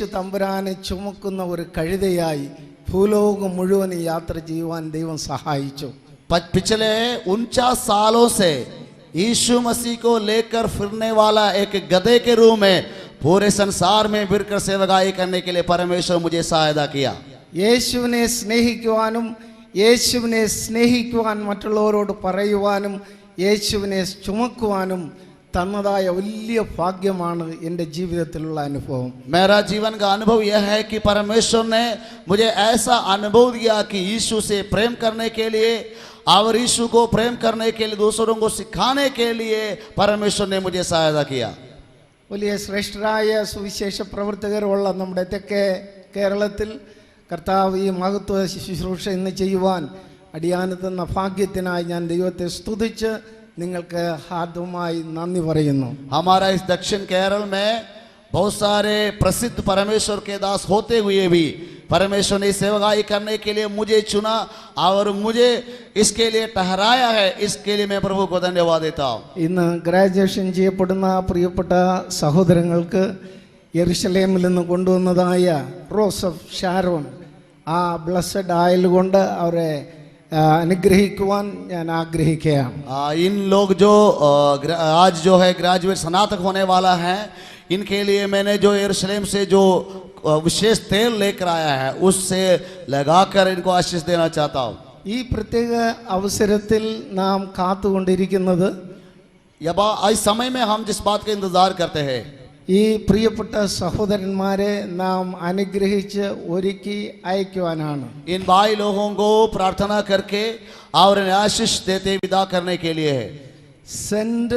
തമ്പുരാനെ ചുമക്കുന്ന ഒരു കഴുതയായി ഭൂലോകം മുഴുവൻ യാത്ര ചെയ്യുവാൻ ദൈവം സഹായിച്ചു. पिछले 49 सालों से यीशु मसीह को लेकर फिरने वाला एक गधे के रूप में पूरे संसार में फिरकर सेवकाई करने के लिए परमेश्वर मुझे सहायता किया. യേശുവിനെ സ്നേഹിക്കുവാനും യേശുവിനെ സ്നേഹിക്കുവാൻ മറ്റുള്ളവരോട് പറയുവാനും യേശുവിനെ ചുമക്കുവാനും തന്നതായ വലിയ ഭാഗ്യമാണ് എൻ്റെ ജീവിതത്തിലുള്ള അനുഭവം. मेरा जीवन का अनुभव यह है कि परमेश्वर ने मुझे ऐसा अनुभव दिया कि यीशु से प्रेम करने के लिए और यीशु को प्रेम करने के लिए दूसरों को सिखाने के लिए परमेश्वर ने मुझे सहायता किया. വലിയ ശ്രേഷ്ഠരായ സുവിശേഷ പ്രവർത്തകരുള്ള നമ്മുടെ തെക്കേ കേരളത്തിൽ കർത്താവ് ഈ മഹത്വ ശുശ്രൂഷ ഇന്ന് ചെയ്യുവാൻ അടിയാന് തന്ന ഭാഗ്യത്തിനായി ഞാൻ ദൈവത്തെ സ്തുതിച്ച് നിങ്ങൾക്ക് ഹാർദവമായി നന്ദി പറയുന്നു. हमारा इस दक्षिण केरल में बहुत सारे प्रसिद्ध परमेश्वर के दास होते हुए भी परमेश्वर ने सेवकाई करने के लिए मुझे चुना और मुझे इसके लिए ठहराया है. इसके लिए मैं प्रभु को धन्यवाद देता हूँ. ഇന്ന് ഗ്രാജുവേഷൻ ചെയ്യപ്പെടുന്ന പ്രിയപ്പെട്ട സഹോദരങ്ങൾക്ക് യെരുശലേമിൽ നിന്ന് കൊണ്ടുവന്നതായ റോസ് ഓഫ് ഷാരോൺ ആ ബ്ലസ്സഡ് ആയിൽ കൊണ്ട് അവരെ അനുഗ്രഹിക്കുവാൻ ഞാൻ ആഗ്രഹിക്കുകയാണ്. इन लोग जो आज जो है ग्रेजुएट स्नातक होने वाला है, इनके लिए मैंने जो यरूशलेम से जो विशेष तेल लेकर आया है उससे लगाकर इनको आशीष देना चाहता हूँ. ഈ പ്രത്യേക അവസരത്തിൽ നാം കാത്തുകൊണ്ടിരിക്കുന്നത് इस समय में हम जिस बात का इंतजार करते हैं, ഈ പ്രിയപ്പെട്ട സഹോദരന്മാരെ നാം അനുഗ്രഹിച്ച് ഒരുക്കി അയക്കുവാനാണ്. इन भाई लोगों को प्रार्थना करके और आशीष देते विदा करने के लिए है. Send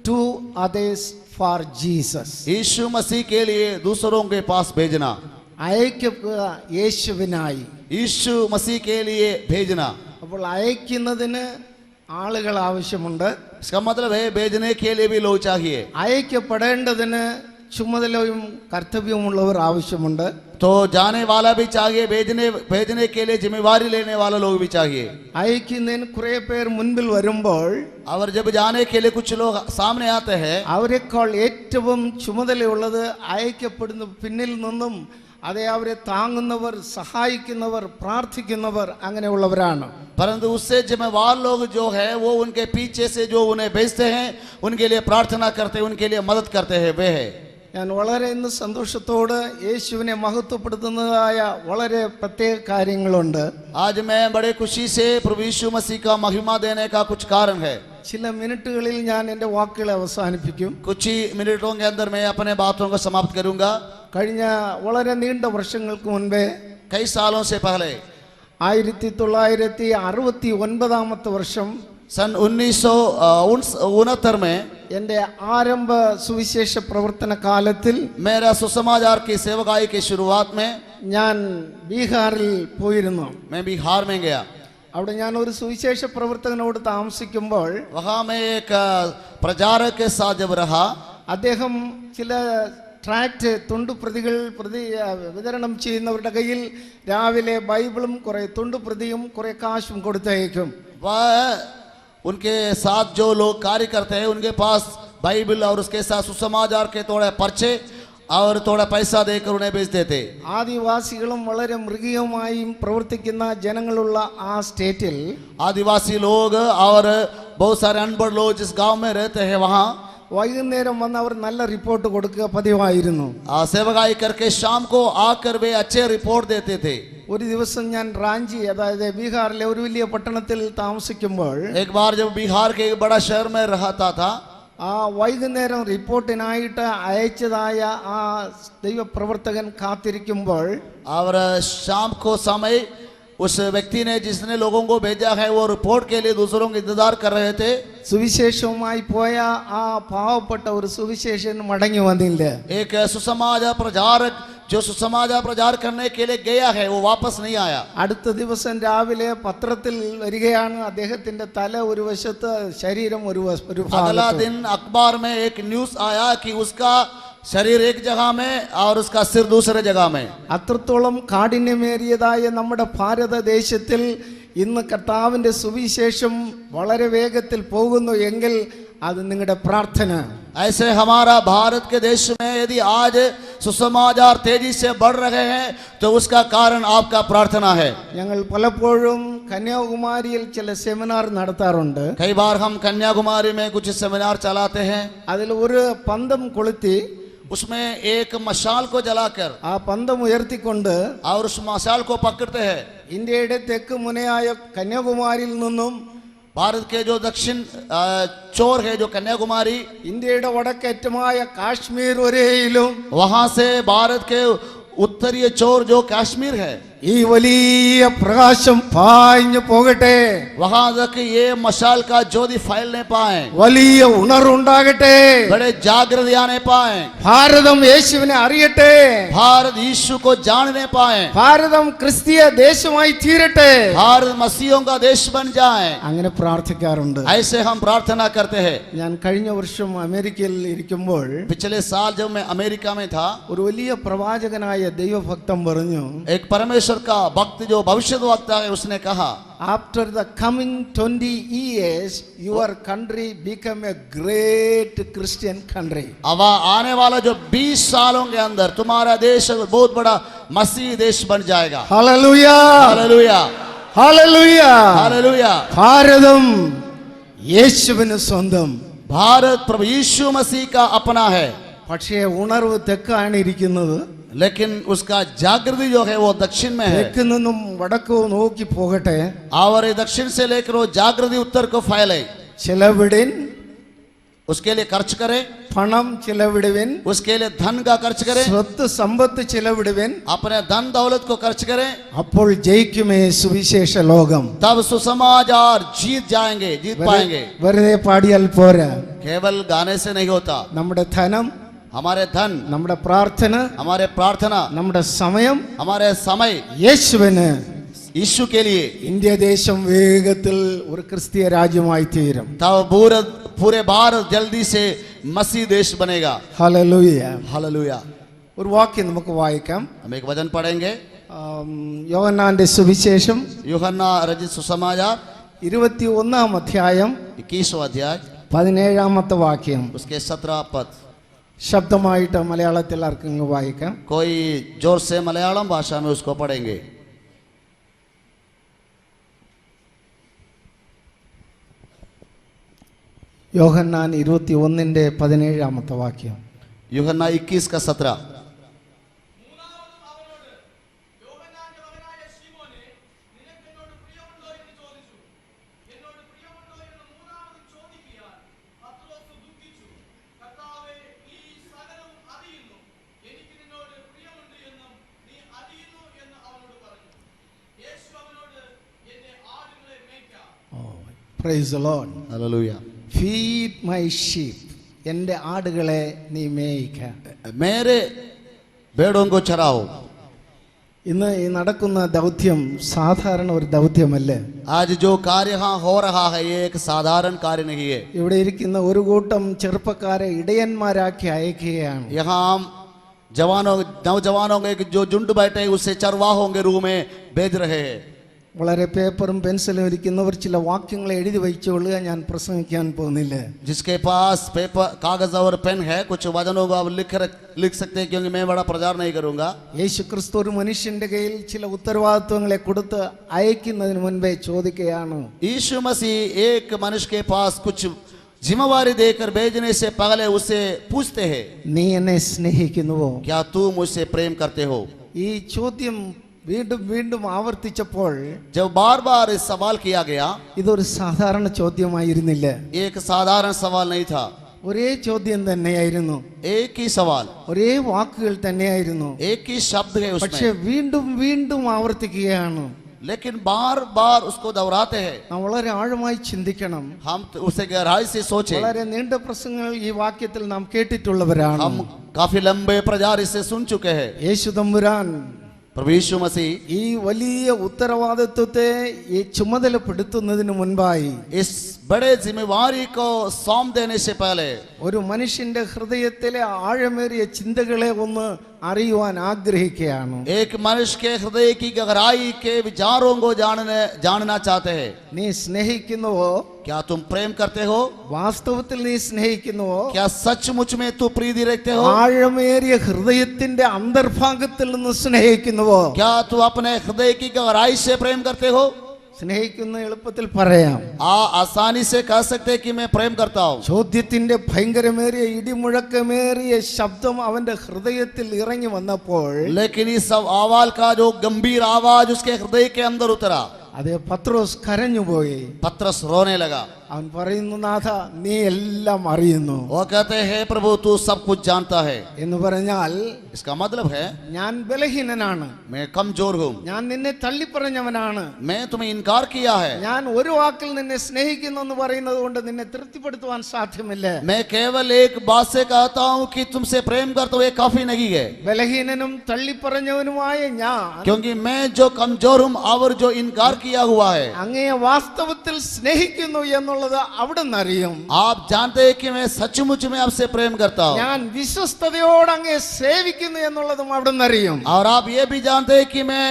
to others for Jesus. यीशु मसीह के लिए दूसरों के पास भेजना, അയക്കുക യേശുവിനായി. यीशु मसीह के लिए भेजना. അപ്പോൾ അയക്കുന്നതിന് ആളുകൾ ആവശ്യമുണ്ട്. इसका मतलब है भेजने के लिए भी लोग चाहिए. അയക്കപ്പെടേണ്ടതിന് ചുമതലയും കർത്തവ്യമുള്ളവർ ആവശ്യമുണ്ട്. तो जाने वाला भी चाहिए, भेजने के लिए जिम्मेवारी लेने वाला लोग भी चाहिए. അയക്കുന്നതിന് കുറെ പേർ മുൻപിൽ വരുമ്പോൾ और जब जाने के लिए कुछ लोग सामने आते हैं, അവരെക്കാൾ ഏറ്റവും ചുമതലയുള്ളത് അയക്കപ്പെടുന്ന പിന്നിൽ നിന്നും അതേ അവരെ താങ്ങുന്നവർ, സഹായിക്കുന്നവർ, പ്രാർത്ഥിക്കുന്നവർ അങ്ങനെയുള്ളവരാണ്. परंतु उससे जिम्मेवार लोग जो है वो उनके पीछे से जो उन्हें भेजते हैं, उनके लिए प्रार्थना करते हैं, उनके लिए मदद करते हैं, वे है. ഞാൻ വളരെ ഇന്ന് സന്തോഷത്തോട് യേശുവിനെ മഹത്വപ്പെടുത്തുന്നതായ വളരെ പ്രത്യേക കാര്യങ്ങളുണ്ട്. आज मैं बड़े खुशी से प्रभु यीशु मसीह का महिमा देने का कुछ कारण है. ചില മിനിറ്റുകളിൽ ഞാൻ എൻ്റെ വാക്കുകളെ അവസാനിപ്പിക്കും. कुछ ही मिनटों के अंदर मैं अपने बातों को समाप्त करूंगा. കഴിഞ്ഞ വളരെ നീണ്ട വർഷങ്ങൾക്ക് മുൻപേ, कई सालों से पहले 1969 വർഷം सन 1969 में എൻ്റെ ആരംഭ സുവിശേഷ പ്രവർത്തന കാലത്തിൽ मेरा सुसमाचार की सेवकाई की शुरुआत में ഞാൻ ബീഹാറിൽ പോയിരുന്നു. मैं बिहार में गया. അവിടെ ഞാൻ ഒരു സുവിശേഷ പ്രവർത്തകനോട് താമസിക്കുമ്പോൾ वहाँ मैं एक प्रचारक के साथ जब रहा, അദ്ദേഹം ചില ട്രാക്റ്റ് തുണ്ടുപ്രതികൾ വിതരണം ചെയ്യുന്നവരുടെ കയ്യിൽ രാവിലെ ബൈബിളും കുറെ തുണ്ടുപ്രതിയും കുറെ കാശും കൊടുത്തയക്കും. वह उनके साथ जो लोग कार्य करते हैं उनके पास बाइबल और उसके साथ सुसमाचार के थोड़े पर्चे और थोड़ा पैसा देकर उन्हें भेज देते. ആദിവാസികളും വളരെ മൃഗീയമായും പ്രവർത്തിക്കുന്ന ജനങ്ങളുള്ള ആ സ്റ്റേറ്റിൽ आदिवासी लोग और बहुत सारे अनपढ़ लोग जिस गांव में रहते हैं वहाँ വൈകുന്നേരം വന്ന് അവർ നല്ല റിപ്പോർട്ട് കൊടുക്കുക പതിവായിരുന്നു. सेवकाई करके शाम को आकर वे अच्छे रिपोर्ट देते थे. ഒരു ദിവസം ഞാൻ റാഞ്ചി, അതായത് ബീഹാറിലെ ഒരു വലിയ പട്ടണത്തിൽ താമസിക്കുമ്പോൾ एक बार जब बिहार के एक बड़ा शहर में रहता था, ആ വൈകുന്നേരം റിപ്പോർട്ടിനായിട്ട് അയച്ചതായ ആ ദൈവപ്രവർത്തകൻ കാത്തിരിക്കുമ്പോൾ और शाम को समय उस व्यक्ति ने जिसने लोगों को भेजा है वो रिपोर्ट के लिए दूसरों का इंतजार कर रहे थे. സുവിശേഷവുമായി പോയ ആ പാവപ്പെട്ട ഒരു സുവിശേഷൻ മടങ്ങി വന്നില്ല. एक सुसमाचार प्रचारक जो सुसमाचार प्रचार करने के लिए गया है वो वापस नहीं आया. അടുത്ത ദിവസം രാവിലെ പത്രത്തിൽ വരികയാണ്, അദ്ദേഹത്തിന്റെ തല ഒരു വശത്ത്, ശരീരം ഒരു अगला दिन अखबार में एक न्यूज आया कि उसका शरीर एक जगह में और उसका सिर दूसरे जगह में. അത്രത്തോളം കാഠിന്യമേറിയതായ നമ്മുടെ ഭാരതദേശത്തിൽ ഇന്ന് കർത്താവിന്റെ സുവിശേഷം വളരെ വേഗത്തിൽ പോകുന്നു എങ്കിൽ അത് നിങ്ങളുടെ പ്രാർത്ഥന. ऐसे हमारा भारत के देश में यदि आज सुसमाचार तेजी से बढ़ रहे हैं तो उसका कारण आपका प्रार्थना है। ഞങ്ങൾ പലപ്പോഴും കന്യാകുമാരിയിൽ ചില സെമിനാർ നടത്താറുണ്ട്. कई बार हम कन्याकुमारी में कुछ सेमिनार चलाते हैं, അതിൽ ഒരു പന്തം കൊളുത്തി उसमें एक मशाल को जलाकर ആ പന്തം ഉയർത്തിക്കൊണ്ട് और उस मशाल को पकड़ते हैं। ഇന്ത്യയുടെ തെക്ക് മുനയായ കന്യാകുമാരിയിൽ നിന്നും भारत के जो दक्षिण चोर है जो कन्याकुमारी, ഇന്ത്യയുടെ വടക്കേറ്റമായ കാശ്മീർ വരെയിലും वहां से भारत के उत्तरीय चोर जो कश्मीर है, ഈ വലിയ പ്രകാശം പാഞ്ഞു പോകട്ടെ, वहां तक ये मशाल का ज्योति फैलने पाए, വലിയ ഉണർവുണ്ടാകട്ടെ, बड़े जागृति आने पाए, ഭാരതം യേശുവിനെ അറിയട്ടെ, भारत यीशु को जानने पाए, ഭാരതം ക്രിസ്തീയ ദേശമായി തീരട്ടെ. भारत मसीहों का देश बन जाए। അങ്ങനെ പ്രാർത്ഥിക്കാറുണ്ട്. ऐसे हम प्रार्थना करते हैं। ഞാൻ കഴിഞ്ഞ വർഷം അമേരിക്കയിൽ ഇരിക്കുമ്പോൾ पिछले साल जब मैं अमेरिका में था, ഒരു വലിയ പ്രവാചകനായ ദൈവഭക്തൻ പറഞ്ഞു, एक परमेश्वर का भक्त जो भविष्य वक्ता है उसने कहा, after the coming 20 years your country become a great Christian country. अब आने वाला जो 20 सालों के अंदर तुम्हारा देश बहुत बड़ा मसीह देश बन जाएगा। Hallelujah, hallelujah, hallelujah. हालेलुया। ഭാരതം യേശുവിന് സ്വന്തം. भारत प्रभु यीशु मसीह का अपना है, പക്ഷേ ഉണർവ് തെക്കാണ് ഇരിക്കുന്നത്. लेकिन उसका जागृति जो है वो दक्षिण में है। തെക്ക് നിന്നും വടക്കോ നോക്കി പോകട്ടെ. और ये दक्षिण से लेकर वो जागृति उत्तर को फैले। ചിലവിടിൻ, उसके लिए खर्च करें, പണം ചിലവിടുവിൻ, उसके लिए धन का खर्च करें, സ്വത്ത് സമ്പത്ത് ചിലവിടുവിൻ, अपने धन दौलत को खर्च करें, അപ്പോൾ ജയിക്കുമേ സുവിശേഷ ലോകം. तब सुसमाचार जीत जाएंगे, जीत पाएंगे। വെറുതെ പാടിയാൽ പോരാ. केवल गाने से नहीं होता। നമ്മുടെ ധനം, हमारे धन, നമ്മുടെ പ്രാർത്ഥന, हमारे प्रार्थना, നമ്മുടെ സമയം हमारे समय യേശുവിന് यीशु के लिए, ഇന്ത്യ ദേശം വേഗത്തിൽ ഒരു ക്രിസ്തീയ രാജ്യമായി തീരും. तब पूरे भारत जल्दी से मसीह देश बनेगा। ഹല്ലേലൂയ. हालेलुया। ഒരു വാക്യം നമുക്ക് വായിക്കാം. हम एक वचन पढ़ेंगे, യോഹന്നാന്റെ സുവിശേഷം यूहन्ना रचित सुसमाचार 21 അധ്യായം 21वां अध्याय 17 വാക്യം. उसके 17 पद। ശബ്ദമായിട്ട് മലയാളത്തിൽ ആർക്കെങ്കിലും വായിക്കാം. कोई जोर से मलयालम भाषा में उसको पढ़ेंगे। യോഹന്നാൻ 21:17 വാക്യം. यूहन्ना 21 का 17। Praise the Lord. Hallelujah. Feed my sheep. എൻ്റെ ആടുകളെ നീ മേയിക്ക. मेरे भेड़ों को चराओ। ഇന്ന് ഈ നടക്കുന്ന ദൗത്യം സാധാരണ ഒരു ദൗത്യമല്ല. आज जो कार्य यहाँ हो रहा है ये एक साधारण कार्य नहीं है। ഇവിടെ ഇരിക്കുന്ന ഒരു കൂട്ടം ചെറുപ്പക്കാരെ ഇടയന്മാരാക്കി അയക്കുകയാണ്. यहाँ हम जवानों नौजवानों के जो झुंड बैठे हैं उसे चरवाहों के रूप में भेज रहे हैं। വളരെ പേപ്പറും പെൻസിലും ഇരിക്കുന്നവർ ചില വാക്യങ്ങൾ എഴുതി വയ്ച്ചുകൊള്ളുക. ഞാൻ പ്രസംഗിക്കാൻ പോകുന്നില്ല. जिसके पास पेपर कागज और पेन है कुछ वचनों को आप लिख सकते हैं, क्योंकि मैं बड़ा प्रचार नहीं करूंगा। യേശു ക്രിസ്തു ഒരു മനുഷ്യന്റെ കയ്യിൽ ചില ഉത്തരവാദിത്വങ്ങളെ കൊടുത്ത് അയക്കുന്നതിന് മുൻപേ ചോദിക്കുകയാണ്, यीशु मसीह एक मनुष्य के पास कुछ जिम्मेवारी देकर भेजने से पहले उसे पूछते हैं, നീ എന്നെ സ്നേഹിക്കുന്നുവോ? क्या तू मुझसे प्रेम करते हो? ഈ ചോദ്യം വീണ്ടും വീണ്ടും ആവർത്തിച്ചപ്പോൾ जब बार बार इस सवाल किया गया, ഇതൊരു സാധാരണ ചോദ്യമായിരുന്നില്ല. एक साधारण सवाल नहीं था, ഒരേ ചോദ്യം തന്നെയായിരുന്നു, एक ही सवाल, ഒരേ വാക്കുകൾ തന്നെയായിരുന്നു. एक ही शब्द है പക്ഷെ उसमें, വീണ്ടും വീണ്ടും ആവർത്തിക്കുകയാണ്. लेकिन बार बार उसको दोहराते हैं। നാം വളരെ ആഴമായി ചിന്തിക്കണം. हम उसे गहराई से सोचे। വളരെ നീണ്ട പ്രസംഗങ്ങൾ ഈ വാക്യത്തിൽ നാം കേട്ടിട്ടുള്ളവരാണ്. हम काफी लंबे प्रचार इसे सुन चुके हैं। യേശു തമ്പുരാൻ प्रभु यीशु मसीह ഈ വലിയ ഉത്തരവാദിത്വത്തെ ഈ ചുമതലപ്പെടുത്തുന്നതിന് മുൻപായി इस बड़े जिम्मेवारी को सौंप देने से पहले ഒരു മനുഷ്യന്റെ ഹൃദയത്തിലെ ആഴമേറിയ ചിന്തകളെ ഒന്ന് അറിയുവാൻ ആഗ്രഹിക്കുകയാണ്. एक मनुष्य के हृदय की गहराई के विचारों को जानना चाहते हैं. നീ സ്നേഹിക്കുന്നുവോ? क्या तुम प्रेम करते हो? വാസ്തവത്തിൽ നീ സ്നേഹിക്കുന്നുവോ? क्या सचमुच में तू प्रीति रखते हो? ആഴമേറിയ ഹൃദയത്തിന്റെ അന്തർഭാഗത്തിൽ നിന്ന് സ്നേഹിക്കുന്നുവോ? क्या तू अपने हृदय की गहराई से प्रेम करते हो? സ്നേഹിക്കുന്ന എളുപ്പത്തിൽ പറയാം. आसानी से कह सकते हैं कि मैं प्रेम करता हूँ. ചോദ്യത്തിന്റെ ഭയങ്കരമേറിയ ഇടിമുഴക്കമേറിയ ശബ്ദം അവന്റെ ഹൃദയത്തിൽ ഇറങ്ങി വന്നപ്പോൾ लेकिन इस आवाज का जो गंभीर आवाज उसके हृदय के अंदर उतरा. അതേ പത്രോസ് കരഞ്ഞുപോയി. पत्रस रोने लगा. അവൻ പറയുന്നു, നാഥ നീ എല്ലാം അറിയുന്നു वो कहते हैं प्रभु तू सब कुछ जानता है. എന്ന് പറഞ്ഞാൽ इसका मतलब है ഞാൻ ബലഹീനനാണ്, मैं कमजोर हूँ, ഞാൻ നിന്നെ തള്ളിപ്പറഞ്ഞവനാണ്, मैं तुम्हें इनकार किया है, ഞാൻ ഒരു വാക്കിൽ നിന്നെ സ്നേഹിക്കുന്നു എന്ന് പറയുന്നത് കൊണ്ട് നിന്നെ തൃപ്തിപ്പെടുത്തുവാൻ സാധ്യമല്ല. मैं केवल एक बात से कहता हूँ कि तुमसे प्रेम करता हूँ ये काफी नहीं है. ബലഹീനനും തള്ളിപ്പറഞ്ഞവനുമായ ഞാൻ क्योंकि मैं जो कमजोर हूँ और जो इनकार किया हुआ है, അങ്ങയെ വാസ്തവത്തിൽ സ്നേഹിക്കുന്നു എന്നുള്ളത് അവിടെ നിന്ന് അറിയും. आप जानते हैं कि मैं सचमुच में आपसे प्रेम करता हूँ. ഞാൻ വിശ്വസ്തയോടെ അങ്ങയെ സേവിക്കുന്നു എന്നുള്ളതും അവിടെ നിന്ന് അറിയും. और आप ये भी जानते हैं कि मैं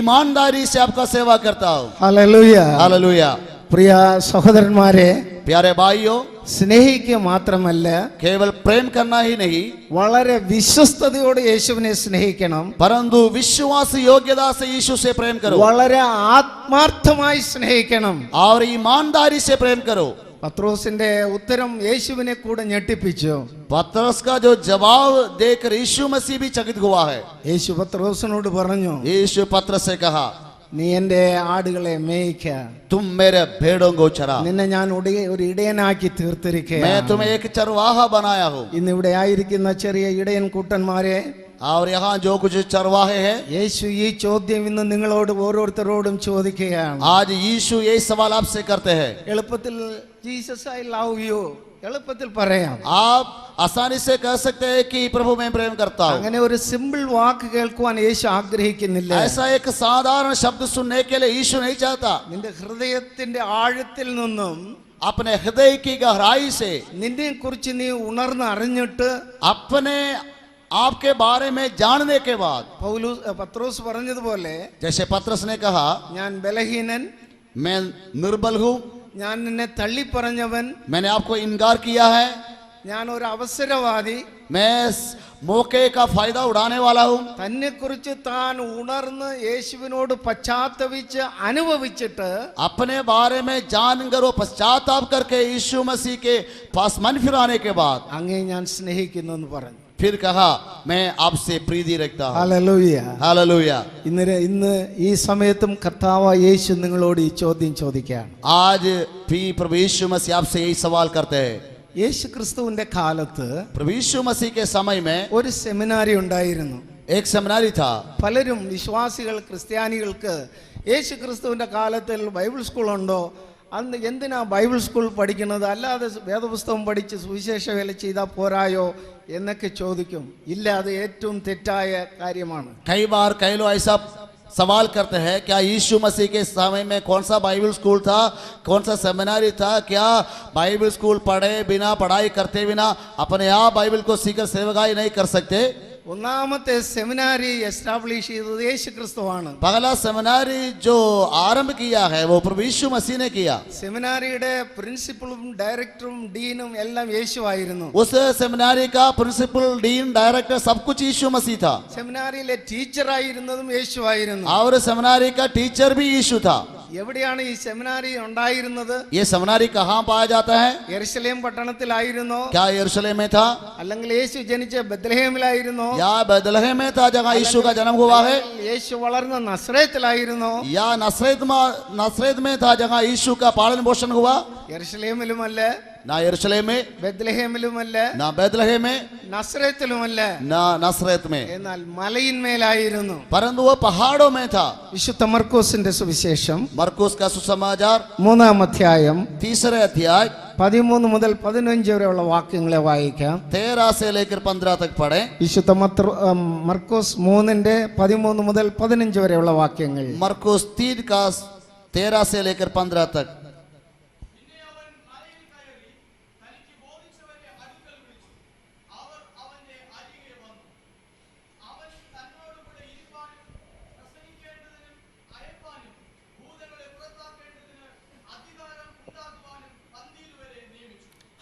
ईमानदारी से आपका सेवा करता हूँ. ഹല്ലേലൂയ. हालेलुया. പ്രിയ സഹോദരന്മാരെ, प्यारे भाइयों, സ്നേഹിക്കുക മാത്രമല്ല, केवल प्रेम करना ही नहीं വളരെ വിശ്വസ്തയോടെ യേശുവിനെ സ്നേഹിക്കണം. परंतु विश्वास योग्यता से यीशु से प्रेम करो വളരെ ആത്മാർത്ഥമായി സ്നേഹിക്കണം. और ईमानदारी से प्रेम करो. പത്രോസിന്റെ ഉത്തരം യേശുവിനെ കൂടെ ഞെട്ടിപ്പിച്ചു. पतरस का जो जवाब देकर यीशु मसीह भी चकित हुआ है. യേശു പത്രോസിനോട് പറഞ്ഞു, यीशु पतरस से कहा നീ എന്റെ ആടുകളെ മേയ്ക്ക, तुम मेरे भेड़ों को चरा. നിന്നെ ഞാൻ ഒരു ഇടയനാക്കി मैं തീർത്തിരിക്കുകയാണ്. तुम्हें एक चरवाहा बनाया हूँ. ഇന്നിവിടെ ആയിരിക്കുന്ന ചെറിയ ഇടയൻ കൂട്ടന്മാരെ, और यहाँ जो कुछ चरवाहे हैं, യേശു ഈ ചോദ്യം ഇന്ന് നിങ്ങളോട് ഓരോരുത്തരോടും ചോദിക്കുകയാണ്. आज यीशु यही सवाल आपसे करते हैं. എളുപ്പത്തിൽ ജീസസ് ഐ ലവ് യു എളുപ്പത്തിൽ പറയാം. आप आसानी से कह सकते हैं कि प्रभु मैं प्रेम करता हूँ. അങ്ങനെ ഒരു സിമ്പിൾ വാക്ക് കേൾക്കുവാൻ യേശു ആഗ്രഹിക്കുന്നില്ല. ऐसा एक साधारण शब्द सुनने के लिए यीशु नहीं चाहता. നിന്റെ ഹൃദയത്തിന്റെ ആഴത്തിൽ നിന്നും अपने हृदय की गहराई से നിന്നെ കുറിച്ച് നീ ഉണർന്ന് അറിഞ്ഞിട്ട്, अपने आपके बारे में जानने के बाद, പത്രോസ് പറഞ്ഞതുപോലെ, जैसे पतरस ने कहा ഞാൻ ബലഹീനൻ, मैं निर्बल हूँ, ഞാൻ നിന്നെ തള്ളിപ്പറഞ്ഞവൻ, मैंने आपको इनकार किया है, ഞാൻ ഒരു അവസരവാദി, मैं मौके का फायदा उड़ाने वाला हूँ. തന്നെ കുറിച്ച് താൻ ഉണർന്ന് യേശുവിനോട് പശ്ചാത്തപിച്ച് അനുഭവിച്ചിട്ട് अपने बारे में जानकर वो पश्चाताप करके यीशु मसीह के पास मन फिराने के बाद അങ്ങേ ഞാൻ സ്നേഹിക്കുന്നു എന്ന് പറഞ്ഞു. फिर कहा मैं आपसे प्रीति रखता हूँ. ഹല്ലേലൂയ. हालेलुया. ഇന്ന് ഈ സമയത്തും കർത്താവായ യേശു നിങ്ങളോട് ഈ ചോദ്യം ചോദിക്കുകയാണ്. आज भी प्रभु यीशु मसीह आपसे यही सवाल करते हैं. യേശു ക്രിസ്തുവിന്റെ കാലത്ത് प्रभु यीशु मसीह के समय में ഒരു സെമിനാരി ഉണ്ടായിരുന്നു. एक सेमिनारी था. പലരും വിശ്വാസികൾ ക്രിസ്ത്യാനികൾക്ക് യേശു ക്രിസ്തുവിന്റെ കാലത്തിൽ ബൈബിൾ സ്കൂൾ ഉണ്ടോ, അന്ന് എന്തിനാ ബൈബിൾ സ്കൂൾ പഠിക്കുന്നത്, അല്ലാതെ വേദപുസ്തകം പഠിച്ച് സുവിശേഷ വേല ചെയ്താൽ പോരായോ എന്നൊക്കെ ചോദിക്കും. ഇല്ല, അത് ഏറ്റവും തെറ്റായ കാര്യമാണ്. कई बार कई लोग ऐसा सवाल करते हैं, क्या यीशु मसीह के समय में कौन सा बाइबल स्कूल था, कौन सा सेमिनारी था, क्या बाइबल स्कूल पढ़े बिना पढ़ाई करते बिना अपने आप बाइबल को सीखकर सेवकाई नहीं कर सकते. ഒന്നാമത്തെ സെമിനാരി എസ്റ്റാബ്ലിഷ് ചെയ്തത് യേശു ക്രിസ്തുവാണ്. पहला सेमिनारी जो आरंभ किया है वो प्रभु यीशु मसीह ने किया. സെമിനാരിയുടെ പ്രിൻസിപ്പളും ഡയറക്ടറും ഡീനും എല്ലാം യേശു ആയിരുന്നു. उस सेमिनारी का प्रिंसिपल डीन डायरेक्टर सब कुछ यीशु मसीह था. സെമിനാരിയിലെ ടീച്ചറായിരുന്നതും യേശു ആയിരുന്നു. और सेमिनारी का टीचर भी यीशु था. എവിടെയാണ് ഈ സെമിനാരി ഉണ്ടായിരുന്നത്? ये सेमिनारी कहाँ पाया जाता है? യെരുശലേം പട്ടണത്തിലായിരുന്നോ, क्या यरूशलेम में था, അല്ലെങ്കിൽ യേശു ജനിച്ച ബത്ലഹേമിലായിരുന്നോ, या बैतलहम में था जहाँ यीशु का जन्म हुआ है, യേശു വളർന്ന നസ്രേത്തിലായിരുന്നോ, या नसरेत में था जहाँ यीशु का पालन पोषण हुआ? യെരുശലേമിലുമല്ല, ना यरूशलेम में, ബത്ലഹേമിലുമല്ല, ना बैतलहम में, നസ്രേത്തിലുമല്ല, ना नसरेत में, എന്നാൽ മലയിന്മേലായിരുന്നു. परंतु वो पहाड़ों में था. വിശുദ്ധ മർക്കോസിന്റെ സുവിശേഷം मरकुस का सुसमाचार 3-ാം അധ്യായം 3 अध्याय 13 മുതൽ 15 വരെയുള്ള വാക്യങ്ങളെ വായിക്കാം. 13 से लेकर 15 तक पढ़े. വിശുദ്ധ മർക്കോസ് 3-ന്റെ 13 മുതൽ 15 വരെയുള്ള വാക്യങ്ങൾ. मरकुस 3 का 13 से लेकर 15 तक.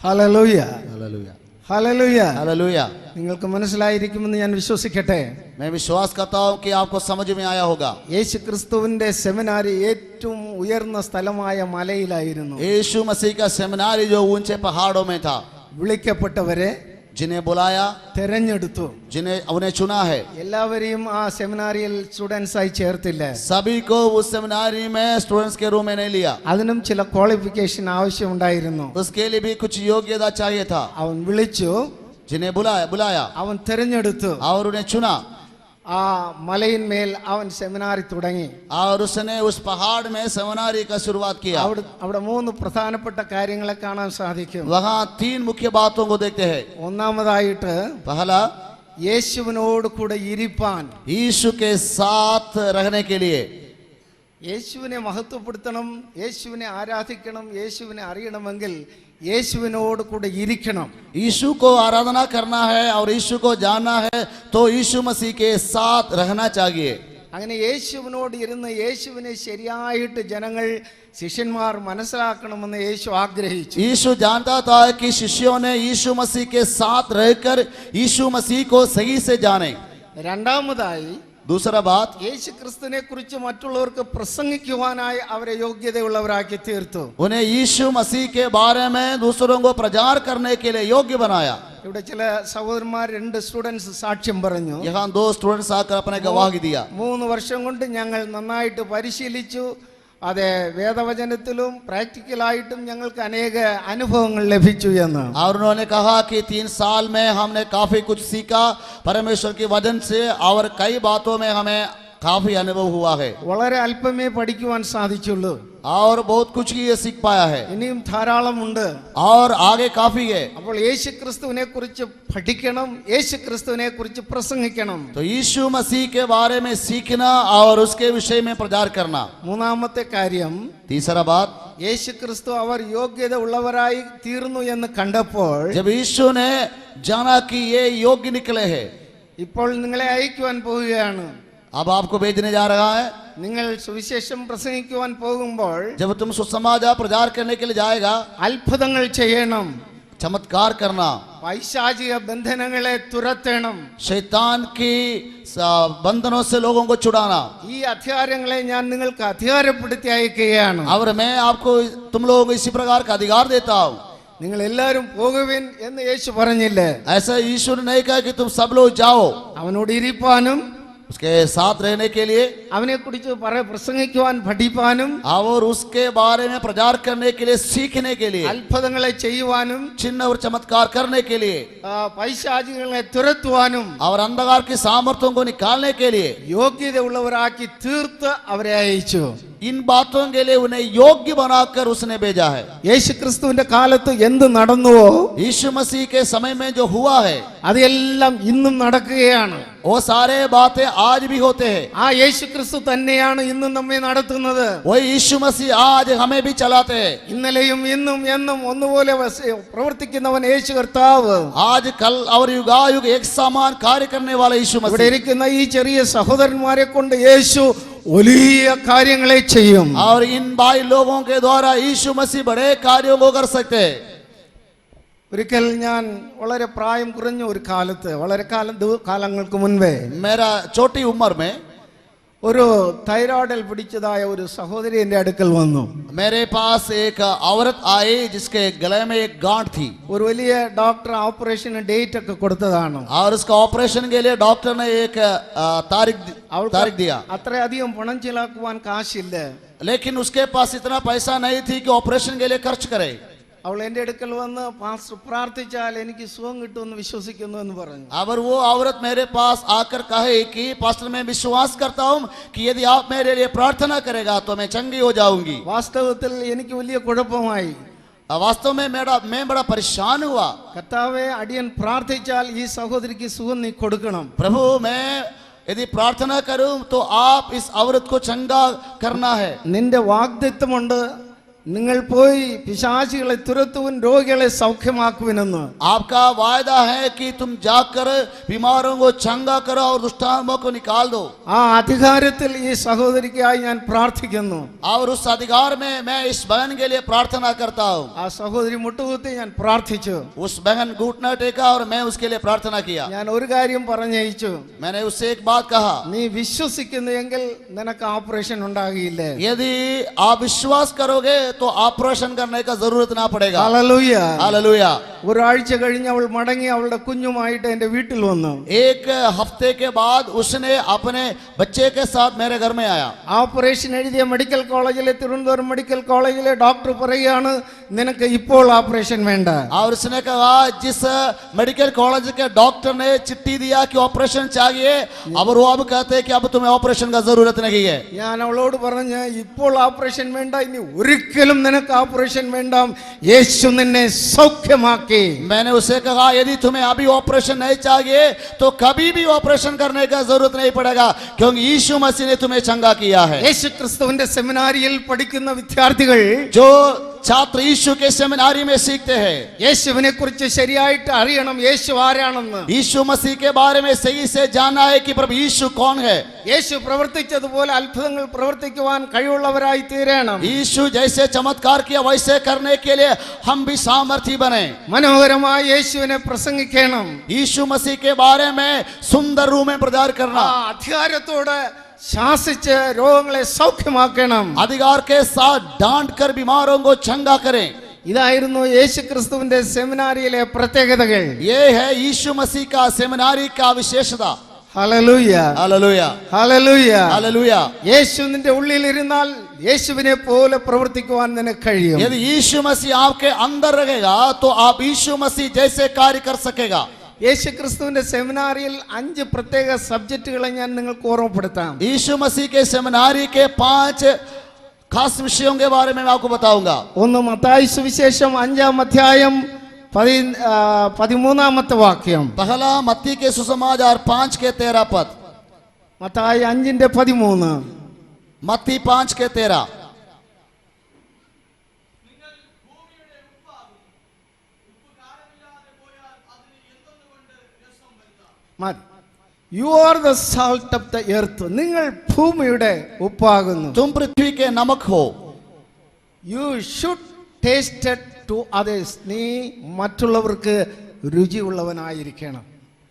Hallelujah, hallelujah hallelujah. हालेलुया। നിങ്ങൾക്ക് മനസ്സിലായിരിക്കുമെന്ന് ഞാൻ വിശ്വസിക്കട്ടെ. मैं विश्वास करता हूं कि आपको समझ में आया होगा। യേശു ക്രിസ്തുവിന്റെ സെമിനാരി ഏറ്റവും ഉയർന്ന സ്ഥലമായ മലയിലായിരുന്നു. यीशु मसीह का सेमिनारी जो ऊंचे पहाड़ों में था, വിളിക്കപ്പെട്ടവരെ जिन्हें बुलाया, തെരഞ്ഞെടുത്തു. जिन्हें उन्हें चुना है, എല്ലാവരെയും ആ സെമിനാരിയിൽ സ്റ്റുഡൻസ് ആയി ചേർത്തില്ല. सभी को उस सेमिनारी में स्टूडेंट्स के रूम में नहीं लिया। അതിനും ചില ക്വാളിഫിക്കേഷൻ ആവശ്യമുണ്ടായിരുന്നു. उसके लिए भी कुछ योग्यता चाहिए था। അവൻ വിളിച്ചു, जिन्हें बुलाया അവൻ തെരഞ്ഞെടുത്തു. और उन्हें चुना ആ മലയിന്മേൽ അവൻ സെമിനാരി തുടങ്ങി. और उसने उस पहाड़ में सेमिनारी का शुरुआत किया। അവിടെ മൂന്ന് പ്രധാനപ്പെട്ട കാര്യങ്ങളെ കാണാൻ സാധിക്കും. वहाँ 3 मुख्य बातों को देखते हैं। ഒന്നാമതായിട്ട് पहला, യേശുവിനോട് കൂടെ ഇരിപ്പാൻ. यीशु के साथ रहने के लिए, യേശുവിനെ മഹത്വപ്പെടുത്തണം, യേശുവിനെ ആരാധിക്കണം, യേശുവിനെ അറിയണമെങ്കിൽ യേശുവിനോട് കൂടെ ഇരിക്കണം. यीशु को आराधना करना है और यीशु को जानना है तो यीशु मसीह के साथ रहना चाहिए। അങ്ങനെ യേശുവിനോട് ഇരുന്ന് യേശുവിനെ ശരിയായിട്ട് ജനങ്ങൾ ശിഷ്യന്മാർ മനസ്സിലാക്കണമെന്ന് യേശു ആഗ്രഹിച്ചു. यीशु जानता था कि शिष्यों ने यीशु मसीह के साथ रहकर यीशु मसीह को सही से जाने। രണ്ടാമതായി दूसरा बात, യേശു ക്രിസ്തുവിനെ കുറിച്ച് മറ്റുള്ളവർക്ക് പ്രസംഗിക്കുവാനായി അവരെ യോഗ്യതയുള്ളവരാക്കി തീർത്തു. उन्हें यीशु मसीह के बारे में दूसरों को प्रचार करने के लिए योग्य बनाया। ഇവിടെ ചില സഹോദരന്മാർ 2 സ്റ്റുഡൻസ് സാക്ഷ്യം പറഞ്ഞു. यहाँ 2 स्टूडेंट्स आकर अपने गवाही दिया। 3 വർഷം കൊണ്ട് ഞങ്ങൾ നന്നായിട്ട് പരിശീലിച്ചു. അതെ, വേദവചനത്തിലും പ്രാക്ടിക്കലായിട്ടും ഞങ്ങൾക്ക് അനേക അനുഭവങ്ങൾ ലഭിച്ചു എന്ന്. और उन्होंने कहा कि 3 साल में हमने काफी कुछ सीखा परमेश्वर के वचन से और कई बातों में हमें काफी अनुभव हुआ है। വളരെ അല്പമേ പഠിക്കുവാൻ സാധിച്ചുള്ളൂ. और बहुत कुछ ये सीख पाया है ഇനിയും ധാരാളമുണ്ട്. और आगे काफी है। അപ്പോൾ യേശു ക്രിസ്തുവിനെ കുറിച്ച് പഠിക്കണം, യേശു ക്രിസ്തുവിനെ കുറിച്ച് പ്രസംഗിക്കണം. तो यीशु मसीह के बारे में सीखना और उसके विषय में प्रचार करना। മൂന്നാമത്തെ കാര്യം, तीसरा बात, യേശു ക്രിസ്തു അവർ യോഗ്യത ഉള്ളവരായി തീർന്നു എന്ന് കണ്ടപ്പോൾ जब यीशु ने जाना कि ये योग्य निकले हैं, ഇപ്പോൾ നിങ്ങളെ അയക്കുവാൻ പോവുകയാണ്. अब आपको भेजने जा रहा है। നിങ്ങൾ സുവിശേഷം പ്രസംഗിക്കുവാൻ പോകുമ്പോൾ जब तुम सुसमाचार प्रचार करने के लिए जाएगा, അത്ഭുതങ്ങൾ ചെയ്യണം, चमत्कार करना, പൈശാചിക ബന്ധനങ്ങളെ തുരത്തണം. शैतान की बंधनों से लोगों को छुड़ाना। ഈ അധികാരങ്ങളെ ഞാൻ നിങ്ങൾക്ക് അധികാരപ്പെടുത്തി അയക്കുകയാണ്. और मैं आपको तुम लोगों को इसी प्रकार का अधिकार देता हूँ। നിങ്ങൾ എല്ലാവരും പോകുവിൻ എന്ന് യേശു പറഞ്ഞില്ലേ? ऐसा यीशु ने नहीं कहा कि तुम सब लोग जाओ। അവനോട് ഇരിപ്പാനും उसके साथ रहने के लिए, അവനെ കുറിച്ച് പ്രസംഗിക്കുവാൻ പഠിപ്പാനും और उसके बारे में प्रचार करने के लिए, सीखने के लिए, അത്ഭുതങ്ങളെ ചെയ്യുവാനും चिन्ह और चमत्कार करने के लिए, പൈശാചികളെ തുരത്തുവാനും और अंधकार की सामर्थ्यों को निकालने के लिए യോഗ്യത ഉള്ളവരാക്കി തീർത്ത് അവരെ അയച്ചു. इन बातों के लिए उन्हें योग्य बनाकर उसने भेजा है। യേശു ക്രിസ്തുവിന്റെ കാലത്ത് എന്ത് നടന്നുവോ यीशु मसीह के समय में जो हुआ है അതെല്ലാം ഇന്നും നടക്കുകയാണ്. वो सारे बातें आज भी होते हैं। ആ യേശു ക്രിസ്തു തന്നെയാണ് ഇന്നും നമ്മെ നടത്തുന്നത്. वही यीशु मसीह आज हमें भी चलाते हैं। ഇന്നലെയും ഇന്നും എന്നും ഒന്നുപോലെ പ്രവർത്തിക്കുന്നവൻ യേശു കർത്താവ്. आज कल और युगायुग एक समान कार्य करने वाला यीशु ഇവിടെ मसीह। ഇരിക്കുന്ന ഈ ചെറിയ സഹോദരന്മാരെ കൊണ്ട് യേശു വലിയ കാര്യങ്ങളെ ചെയ്യും. और इन भाई लोगों के द्वारा यीशु मसीह बड़े कार्यों को कर सकते हैं। ഒരിക്കൽ ഞാൻ വളരെ പ്രായം കുറഞ്ഞ ഒരു കാലത്ത്, വളരെ കാലങ്ങൾക്ക് മുൻപേ मेरा छोटी उम्र में ഒരു തൈറോയിഡിൽ പിടിച്ചതായ ഒരു സഹോദരി എൻ്റെ അടുക്കൽ വന്നു. मेरे पास एक औरत आई जिसके गले में एक गांठ थी ഒരു വലിയ ഡോക്ടർ ഓപ്പറേഷന് ഡേറ്റ് ഒക്കെ കൊടുത്തതാണ്. और उसका ऑपरेशन के लिए डॉक्टर ने एक तारीख दिया, അത്രയധികം പണം ചിലവാക്കുവാൻ കാശില്ല. लेकिन उसके पास इतना पैसा नहीं थी कि ऑपरेशन के लिए खर्च करे। അവൾ എൻ്റെ അടുക്കൽ വന്ന് പാസ്റ്റർ പ്രാർത്ഥിച്ചാൽ എനിക്ക് സുഖം കിട്ടുമെന്ന് വിശ്വസിക്കുന്നു എന്ന് പറഞ്ഞു. और वो औरत मेरे पास आकर कहे कि पास्टर मैं विश्वास करता हूँ कि यदि आप मेरे लिए प्रार्थना करेगा तो मैं चंगी हो जाऊंगी। വാസ്തവത്തിൽ എനിക്ക് വലിയ കുഴപ്പമായി. वास्तव में मैं बड़ा परेशान हुआ। കർത്താവേ, അടിയൻ പ്രാർത്ഥിച്ചാൽ ഈ സഹോദരിക്ക് സുഖം നീ കൊടുക്കണം. प्रभु मैं यदि प्रार्थना करूं तो आप इस औरत को चंगा करना है। നിന്റെ വാഗ്ദത്തമുണ്ട്, നിങ്ങൾ പോയി പിശാചുകളെ തുരത്തുവിൻ രോഗികളെ സൗഖ്യമാക്കുവിനെന്ന്. आपका वायदा है कि तुम जाकर बीमारों को चंगा करो और दुष्टात्माओं को निकाल दो. ആ അധികാരത്തിൽ ഈ സഹോദരിക്കായി ഞാൻ പ്രാർത്ഥിക്കുന്നു. और उस अधिकार में मैं इस बहन के लिए प्रार्थना करता हूँ. ആ സഹോദരി മുട്ടുകുത്തി ഞാൻ പ്രാർത്ഥിച്ചു. उस बहन घुटना टेका और मैं उसके लिए प्रार्थना किया. ഞാൻ ഒരു കാര്യം പറഞ്ഞയച്ചു. मैंने उससे एक बात कहा, നീ വിശ്വസിക്കുന്നുവെങ്കിൽ നിനക്ക് ഓപ്പറേഷൻ ഉണ്ടാകില്ലേ. यदि आप विश्वास करोगे तो ऑपरेशन करने का जरूरत ना पड़ेगा. ഹല്ലേലൂയ. हालेलुया. ഒരാഴ്ച കഴിഞ്ഞ് അവൾ മടങ്ങി അവളുടെ കുഞ്ഞുമായിട്ട് എൻ്റെ വീട്ടിൽ വന്നു. एक हफ्ते के बाद उसने अपने बच्चे के साथ मेरे घर में आया. ഓപ്പറേഷൻ എഴുതിയ മെഡിക്കൽ കോളേജിലെ തിരുവനന്തപുരം മെഡിക്കൽ കോളേജിലെ ഡോക്ടർ പറയുകയാണ് നിനക്ക് ഇപ്പോൾ ഓപ്പറേഷൻ വേണ്ട. और उसने कहा, जिस मेडिकल कॉलेज के डॉक्टर ने चिट्ठी दिया कि ऑपरेशन चाहिए, अब वो अब कहते हैं कि अब तुम्हें ऑपरेशन का जरूरत नहीं है. ഞാൻ അവളോട് പറഞ്ഞ് ഇപ്പോൾ ഓപ്പറേഷൻ വേണ്ട, ഇനി ഒരിക്കലും നിനക്ക് ഓപ്പറേഷൻ വേണ്ട, യേശു നിന്നെ സൗഖ്യമാക്കി. मैंने उसे कहा, यदि तुम्हें अभी ऑपरेशन नहीं चाहिए तो कभी भी ऑपरेशन करने का जरूरत नहीं पड़ेगा, क्योंकि यीशु मसीह ने तुम्हें चंगा किया है. യേശു ക്രിസ്തുവിന്റെ സെമിനാരിയിൽ പഠിക്കുന്ന വിദ്യാർത്ഥികൾ जो छात्र यीशु के सेमिनारी में सीखते हैं, യേശുവിനെ കുറിച്ച് ശരിയായിട്ട് അറിയണം, യേശു ആരാണെന്ന്. यीशु मसीह के बारे में सही से जानना है कि प्रभु यीशु कौन है. യേശു പ്രവർത്തിച്ചതുപോലെ അത്ഭുതങ്ങൾ പ്രവർത്തിക്കുവാൻ കഴിവുള്ളവരായി തീരണം. यीशु जैसे चमत्कार किया वैसे करने के लिए हम भी सामर्थी बने. മനോഹരമായ യേശുവിനെ പ്രസംഗിക്കണം. यीशु मसीह के बारे में सुंदर रूप में प्रचार ആ करना, അധികാരത്തോടെ ശാസിച്ച് രോഗങ്ങളെ സൗഖ്യമാക്കണം. अधिकार के साथ डांट कर बीमारों को चंगा करें. ഇതായിരുന്നു യേശു ക്രിസ്തുവിന്റെ സെമിനാരിയിലെ പ്രത്യേകതകൾ. ये है यीशु मसीह का सेमिनारी का विशेषता. ഹല്ലേലൂയ. हालेलुया. ഹല്ലേലൂയ. हालेलुया. യേശു നിന്റെ ഉള്ളിൽ ഇരുന്നാൽ യേശുവിനെ പോലെ പ്രവർത്തിക്കുവാൻ നിനക്ക് കഴിയും. यदि यीशु मसीह आपके अंदर रहेगा तो आप यीशु मसीह जैसे कार्य कर सकेगा. യേശു ക്രിസ്തുവിന്റെ സെമിനാരിയിൽ 5 പ്രത്യേക സബ്ജക്റ്റുകളെ ഞാൻ നിങ്ങൾക്ക് ഓർമ്മപ്പെടുത്താം. यीशु मसीह के सेमिनारी के 5 खास विषयों के बारे में मैं आपको बताऊंगा. ഒന്ന് മത്തായി സുവിശേഷം 5-ാം അധ്യായം 13-ാമത്തെ വാക്യം. पहला मत्ती के सुसमाचार 5 के 13 पद. മത്തായി 5:13. मत्ती 5 के 13. You are the salt of the earth. നിങ്ങൾ ഭൂമിയുടെ ഉപ്പാകുന്നു. तुम पृथ्वी के नमक हो. You should taste to others. നീ മറ്റുള്ളവർക്ക് രുചിയുള്ളവനായിരിക്കണം.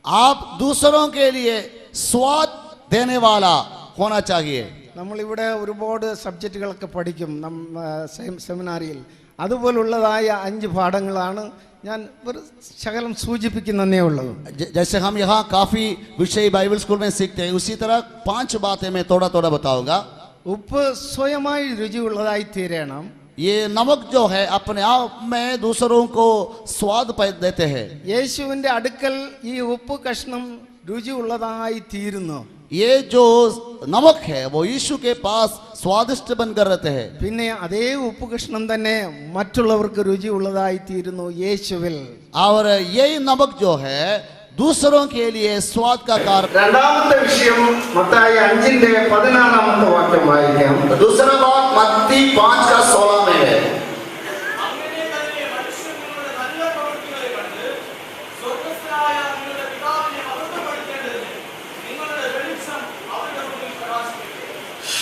आप दूसरों के लिए स्वाद देने वाला होना चाहिए. നമ്മളിവിടെ ഒരുപാട് സബ്ജക്റ്റുകളൊക്കെ പഠിക്കും സെമിനാരിയിൽ. അതുപോലുള്ളതായ 5 പാഠങ്ങളാണ് ഞാൻ ഒരു ശകലം സൂചിപ്പിക്കുന്നതേ ഉള്ളൂ. जैसे हम यहाँ काफी विषय बाइबल स्कूल में सीखते हैं, उसी तरह 5 बातें मैं थोड़ा थोड़ा बताऊंगा. ഉപ്പ് സ്വയമായി രുചിയുള്ളതായി തീരണം. ये नमक जो है अपने आप में दूसरों को स्वाद देते हैं. യേശുവിന്റെ അടുക്കൽ ഈ ഉപ്പ് കഷ്ണം രുചിയുള്ളതായി തീരുന്നു. ये जो नमक है वो यीशु के पास स्वादिष्ट बनकर रहते हैं. പിന്നെ അതേ ഉപ്പ് കഷ്ണം തന്നെ മറ്റുള്ളവർക്ക് രുചിയുള്ളതായി തീരുന്നു യേശുവിൽ. और यही नमक जो है दूसरों के लिए स्वाद का कारण. രണ്ടാമത്തെ വിഷയം മത്തായി 5:14 വാക്യം വായിക്കാം. दूसरा बात मत्ती 5 का 16 में है.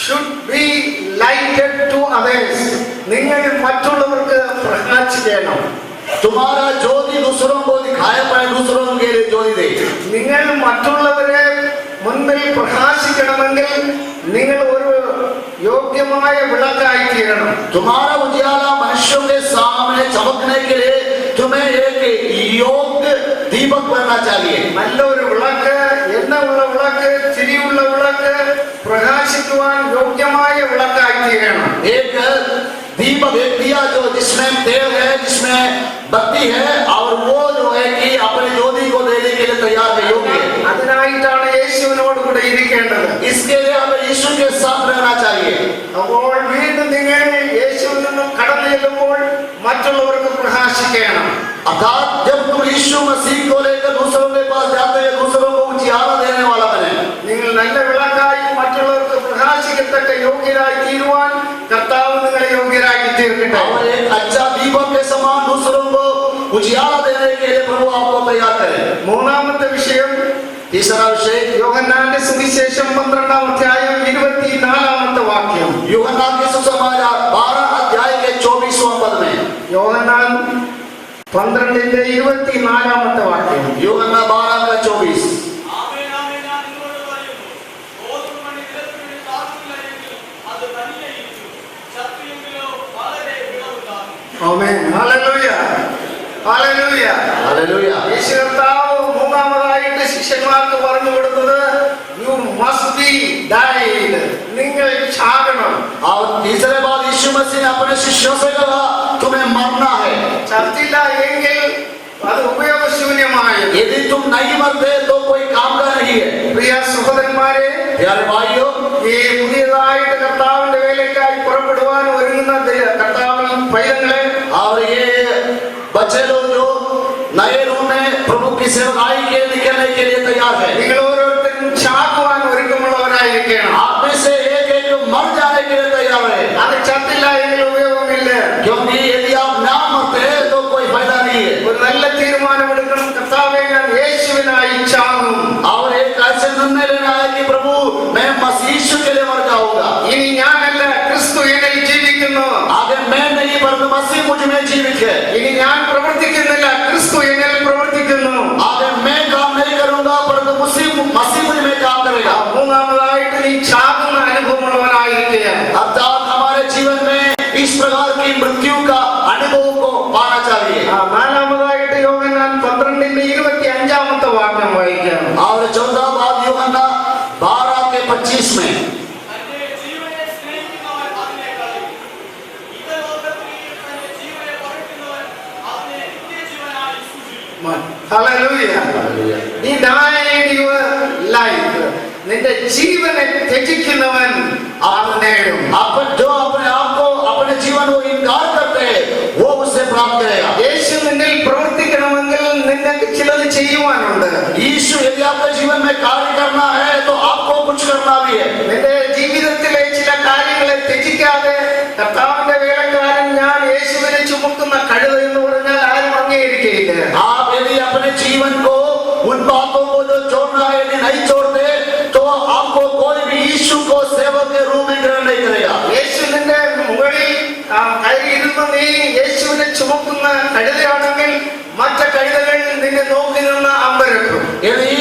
should be lighted to others. നിങ്ങൾ മറ്റുള്ളവർക്ക് പ്രകാശിക്കണം. तुम्हारा ज्योति दूसरों को दिखाए पाए, दूसरों के लिए ज्योति दे. നിങ്ങൾ മറ്റുള്ളവരെ മുൻപിൽ പ്രകാശിക്കണമെങ്കിൽ നിങ്ങൾ ഒരു യോഗ്യമായ വിളക്കായി തീരണം. तुम्हारा उजियाला मनुष्यों के सामने चमकने के लिए तुम्हें एक योग्य दीपक बनना चाहिए. നല്ലൊരു വിളക്ക്, എണ്ണയുള്ള വിളക്ക്, ചിരിയുള്ള വിളക്ക്, പ്രകാശിക്കുവാൻ യോഗ്യമായ വിളക്കായി തീരണം. एक दीपक, एक दिया जो जिसमें तेल है, जिसमें बत्ती है, और वो जो है कि अपने ज्योति को देने के लिए तैयार है, योग्य है. അതിനായിട്ടാണ് യേശുവിനോട് കൂടെ ഇരിക്കേണ്ടത്. इसके लिए हमें यीशु के साथ रहना चाहिए. അപ്പോൾ വീണ്ടും നിങ്ങൾ യേശുവിൽ നിന്നും കടന്നു ചെല്ലുമ്പോൾ മറ്റുള്ളവർക്ക് പ്രകാശിക്കണം. अर्थात जब तुम यीशु मसीह को लेकर दूसरों के पास जाते हैं, दूसरों को उजियाला देने वाला बने. നിങ്ങൾ നല്ല വിളക്കായി മറ്റുള്ളവർക്ക് പ്രകാശിക്കത്തക്ക യോഗ്യരായി തീരുവാൻ കർത്താവ് നിങ്ങളെ യോഗ്യരാക്കി തീർക്കട്ടെ. और एक अच्छा दीपक के समान दूसरों को उजियाला देने के लिए प्रभु आपको तैयार करे. മൂന്നാമത്തെ വിഷയം तीसरा विषय യോഹന്നാന്റെ സുവിശേഷം 12-ാം അധ്യായം 24-ാമത്തെ വാക്യം. यूहन्ना के सुसमाचार 12 अध्याय के 24वां पद में. യോഹന്നാൻ 12-ന്റെ 24-ാമത്തെ വാക്യം. यूहन्ना 12 का 24. ആമേൻ. ഹല്ലേലൂയ. ഹല്ലേലൂയ. हालेलुया. യേശു കർത്താവ് മൂന്നാമതായിട്ട് ശിഷ്യന്മാർക്ക് പറഞ്ഞു കൊടുത്തത് യു മസ്റ്റ് ബി ഡൈഡ്. നിങ്ങൾ ചാകണം. और तीसरे बात यीशु मसीह ने अपने शिष्यों से कहा तुम्हें मरना है. ചത്തില്ല എങ്കിൽ അത് ഉപയോഗശൂന്യമായി. यदि तुम नहीं मरते तो कोई काम का नहीं है. പ്രിയ സഹോദരന്മാരെ, प्यारे भाइयों, ഈ പുതിയതായിട്ട് കർത്താവിന്റെ വേലയ്ക്കായി പുറപ്പെടുവാൻ ഒരുങ്ങുന്ന കർത്താവിൻ പൈതങ്ങളെ, और ये बच्चे लोग जो नए रूप में प्रभु की सेवकाई के निकलने के लिए तैयार है, നിങ്ങൾ ഓരോരുത്തരും ചാകുവാൻ ഒരുക്കമുള്ളവരായിരിക്കണം. आप में से एक एक मर जाने के लिए तैयार है. അത് ചത്തില്ല എങ്കിൽ ഉപയോഗമില്ല. क्योंकि यदि आप ना मरते तो कोई फायदा नहीं है. ഒരു നല്ല തീരുമാനമെടുക്കണം. കർത്താവേ, ഞാൻ യേശുവിനായി ചാകും. और एक ऐसे निर्णय लेना है कि प्रभु मैं मसीह यीशु के लिए मर जाऊंगा. ഇനി ഞാനല്ല, ക്രിസ്തു എന്നിൽ ജീവിക്കുന്നു. आगे मैं नहीं परंतु मसीह मुझ में जीवित है. ഇനി ഞാൻ പ്രവർത്തിക്കുന്നില്ല, ക്രിസ്തു എന്നിൽ പ്രവർത്തിക്കുന്നു. आगे मैं काम नहीं करूंगा परंतु मसीह मुझ में काम करेगा. മൂന്നാമതായിട്ട് നീ ചാകുന്ന അനുഭവമുള്ളവനായിരിക്കുക. अर्थात हमारे जीवन में इस प्रकार की मृत्यु का अनुभव को पाना चाहिए. നാലാമതായിട്ട് യോഹന്നാൻ 12-ന്റെ 25-ാമത്തെ വാക്യം വായിക്കാം. और चौथा बात यूहन्ना 12 के 25 में. Hallelujah. He died your life. നിന്റെ ജീവനെ ത്യജിക്കുന്നവൻ അത് നേടും. अपन जो अपने आप को अपने जीवन को इनकार करते हैं वो उससे प्राप्त करेगा. യേശു നിന്നിൽ പ്രവർത്തിക്കണമെങ്കിൽ നിനക്ക് ചിലത് ചെയ്യുവാനുണ്ട്. यीशु यदि आपके जीवन में कार्य करना है तो आपको कुछ करना भी है. നിന്റെ ജീവിതത്തിലെ ചില കാര്യങ്ങളെ ത്യജിക്കാതെ കർത്താവിന്റെ വേലക്കാരൻ ഞാൻ യേശുവിനെ ചുമക്കുന്ന കഴുത എന്ന് പറഞ്ഞാൽ ആരും അംഗീകരിക്കുകയില്ല. आप यदि अपने जीवन को उन बातों को जो छोड़ना है यदि नहीं छोड़ते तो आपको कोई भी यीशु को सेवक के रूप में ग्रहण नहीं करेगा. യേശു നിന്റെ മുകളിൽ കയറിയിരുന്ന നീ യേശുവിനെ ചുമക്കുന്ന കഴുതയാണെങ്കിൽ മറ്റു കഴുതകൾ നിന്നെ നോക്കി നിന്ന് അമ്പരക്കും. यदि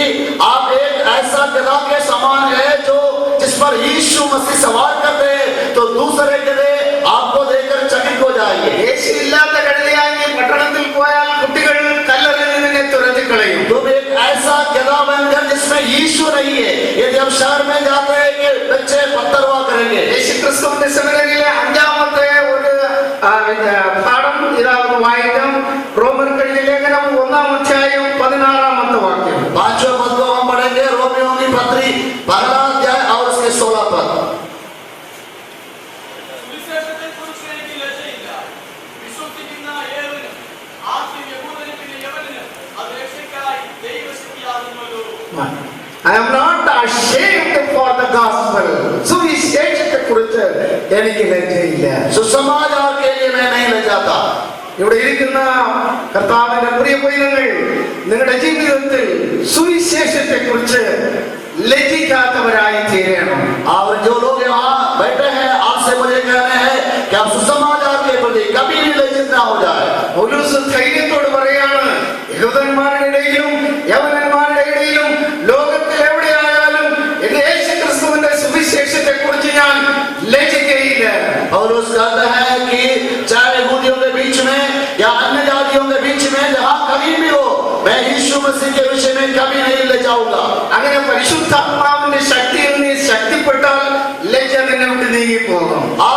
आप एक ऐसा गधा के समान है जो जिस पर यीशु मसीह सवार करते हैं तो दूसरे गधे आपको देखकर चकित हो जाएंगे. യേശു ഇല്ലാത്ത കഴുതയായി നീ പട്ടണത്തിൽ പോയാൽ കുട്ടികൾ കല്ലെറിഞ്ഞ് നിന്നെ തുരത്തി കളയും. तुम एक ऐसा गधा बनकर जिसमें यीशु नहीं है यदि हम शहर में जाते हैं कि बच्चे पत्थरवा करेंगे. യേശു ക്രിസ്തുവിന്റെ സെമിനാരിയിലെ 5-ാമത്തെ ഒരു പാഠം ഇതാകുന്നു വായിക്കാം. റോമർക്കെഴുതിയ ലേഖനം 1-ാം അധ്യായം 16-ാമത്തെ വാക്യം. 5वां पद को हम पढ़ेंगे. रोमियों की पत्री 12 अध्याय और उसके 16 पद. I am not ashamed for the gospel. സുവിശേഷത്തെക്കുറിച്ച് എനിക്ക് ലജ്ജയില്ല. सुसमाचार के लिए मैं नहीं लजाता. ഇവിടെ ഇരിക്കുന്ന കർത്താവിന്റെ പ്രിയ പൈതങ്ങൾ, നിങ്ങളുടെ ജീവിതത്തിൽ സുവിശേഷത്തെക്കുറിച്ച് ലജ്ജിക്കാത്തവരായി തീരണം. और जो लोग यहाँ बैठे हैं आपसे मुझे कहना है कि आप सुसमाचार के प्रति कभी भी लज्जित ना हो जाए. പൗലോസ് ധൈര്യത്തോട് പറയാണ്, യഹൂദന്മാരുടെ ഇടയിലും യവനന്മാരുടെ ഇടയിലും ലോകത്തിൽ എവിടെയായാലും എന്റെ യേശുക്രിസ്തുവിന്റെ സുവിശേഷത്തെക്കുറിച്ച് ഞാൻ ലജ്ജിക്കയില്ല. पौलुस कहता है कि चाहे यहूदियों के बीच में या अन्य जातियों के बीच में जहाँ कभी भी हो मैं यीशु मसीह के विषय में कभी नहीं ले जाऊंगा. അങ്ങനെ പരിശുദ്ധാത്മാവിന്റെ ശക്തിയിൽ നീ ശക്തിപ്പെട്ടാൽ ലജ്ജ നിന്നെ വിട്ട് നീങ്ങിപ്പോകും. आप